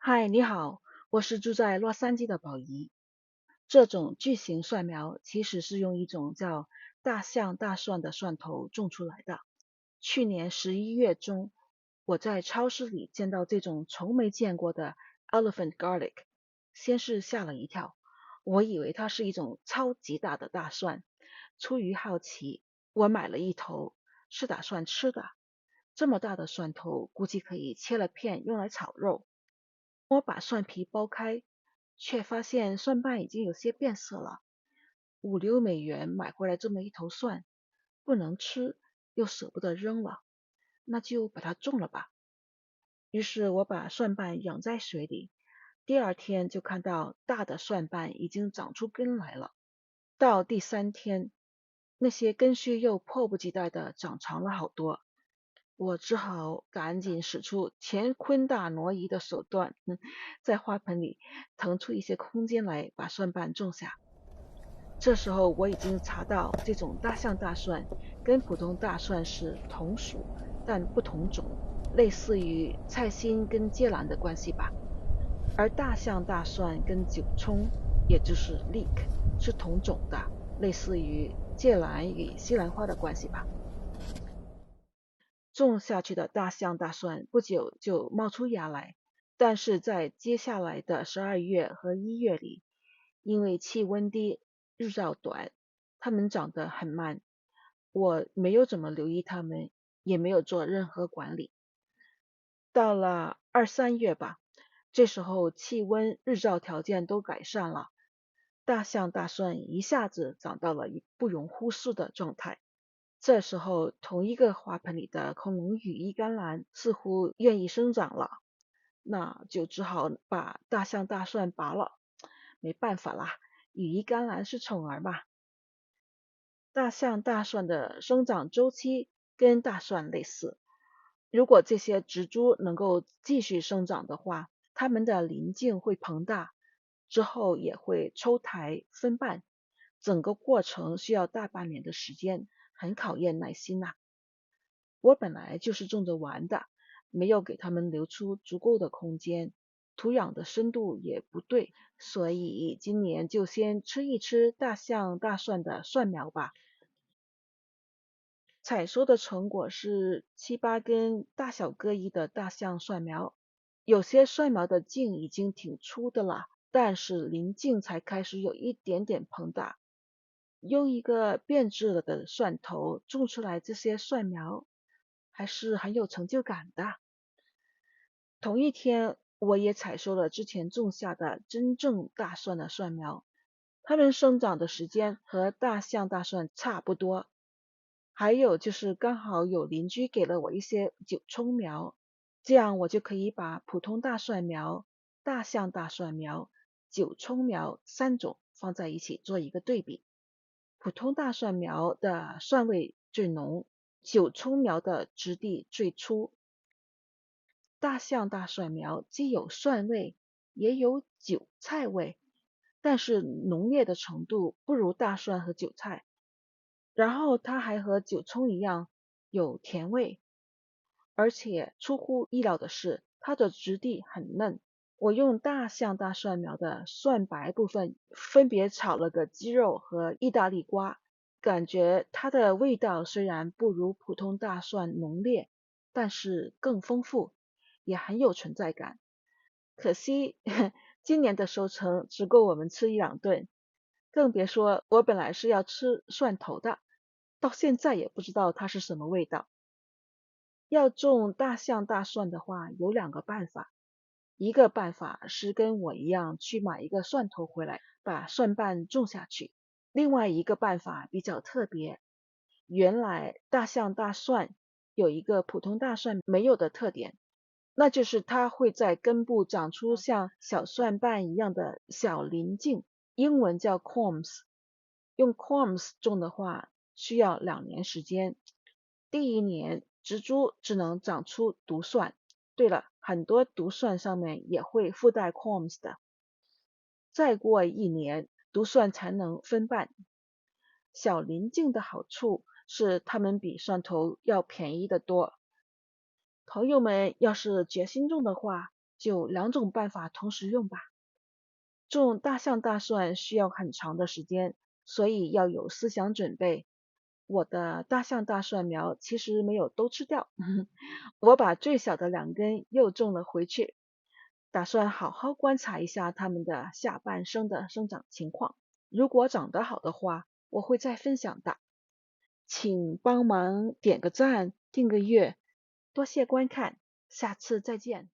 嗨，你好，我是住在洛杉矶的宝仪。这种巨型蒜苗其实是用一种叫大象大蒜的蒜头种出来的。去年11月中，我在超市里见到这种从没见过的 elephant garlic，先是吓了一跳，我以为它是一种超级大的大蒜。出于好奇，我买了一头，是打算吃的。这么大的蒜头，估计可以切了片用来炒肉。我把蒜皮剥开，却发现蒜瓣已经有些变色了。5、6美元买回来这么一头蒜，不能吃，又舍不得扔了，那就把它种了吧。于是我把蒜瓣养在水里，第二天就看到大的蒜瓣已经长出根来了。到第3天，那些根须又迫不及待地长长了好多。我只好赶紧使出乾坤大挪移的手段，在花盆里腾出一些空间来把蒜瓣种下。这时候我已经查到，这种大象大蒜跟普通大蒜是同属，但不同种，类似于菜心跟芥兰的关系吧。而大象大蒜跟韭葱，也就是 leek，是同种的，类似于芥兰与西兰花的关系吧。种下去的大象大蒜不久就冒出芽来，但是在接下来的12月和1月里，因为气温低、日照短，它们长得很慢。我没有怎么留意它们，也没有做任何管理。到了2、3月吧，这时候气温、日照条件都改善了，大象大蒜一下子长到了不容忽视的状态。这时候，同一个花盆里的恐龙羽衣甘蓝似乎愿意生长了，那就只好把大象大蒜拔了。没办法啦，羽衣甘蓝是宠儿嘛。大象大蒜的生长周期跟大蒜类似，如果这些植株能够继续生长的话，它们的鳞茎会膨大，之后也会抽苔分瓣，整个过程需要大半年的时间，很考验耐心呐。我本来就是种着玩的，没有给它们留出足够的空间，土壤的深度也不对，所以今年就先吃一吃大象大蒜的蒜苗吧。采收的成果是7、8根大小各异的大象蒜苗，有些蒜苗的茎已经挺粗的了，但是鳞茎才开始有一点点膨大。用一个变质了的蒜头种出来这些蒜苗，还是很有成就感的。同一天，我也采收了之前种下的真正大蒜的蒜苗，它们生长的时间和大象大蒜差不多。还有就是刚好有邻居给了我一些韭葱苗，这样我就可以把普通大蒜苗、大象大蒜苗、韭葱苗3种放在一起做一个对比。普通大蒜苗的蒜味最浓，韭葱苗的质地最粗。大象大蒜苗既有蒜味，也有韭菜味，但是浓烈的程度不如大蒜和韭菜。然后它还和韭葱一样有甜味，而且出乎意料的是，它的质地很嫩。我用大象大蒜苗的蒜白部分分别炒了个鸡肉和意大利瓜，感觉它的味道虽然不如普通大蒜浓烈，但是更丰富，也很有存在感。可惜今年的收成只够我们吃1、2顿，更别说我本来是要吃蒜头的，到现在也不知道它是什么味道。要种大象大蒜的话，有2个办法。一个办法是跟我一样去买一个蒜头回来，把蒜瓣种下去。另外一个办法比较特别，原来大象大蒜有一个普通大蒜没有的特点，那就是它会在根部长出像小蒜瓣一样的小鳞茎，英文叫 corms。用 corms 种的话，需要2年时间。第一年，植株只能长出独蒜。对了，很多独蒜上面也会附带 corms 的。再过1年，独蒜才能分瓣。小鳞茎的好处是它们比蒜头要便宜得多。朋友们要是决心种的话，就2种办法同时用吧。种大象大蒜需要很长的时间，所以要有思想准备。我的大象大蒜苗其实没有都吃掉，我把最小的2根又种了回去，打算好好观察一下它们的下半生的生长情况。如果长得好的话，我会再分享的。请帮忙点个赞，订个阅，多谢观看，下次再见。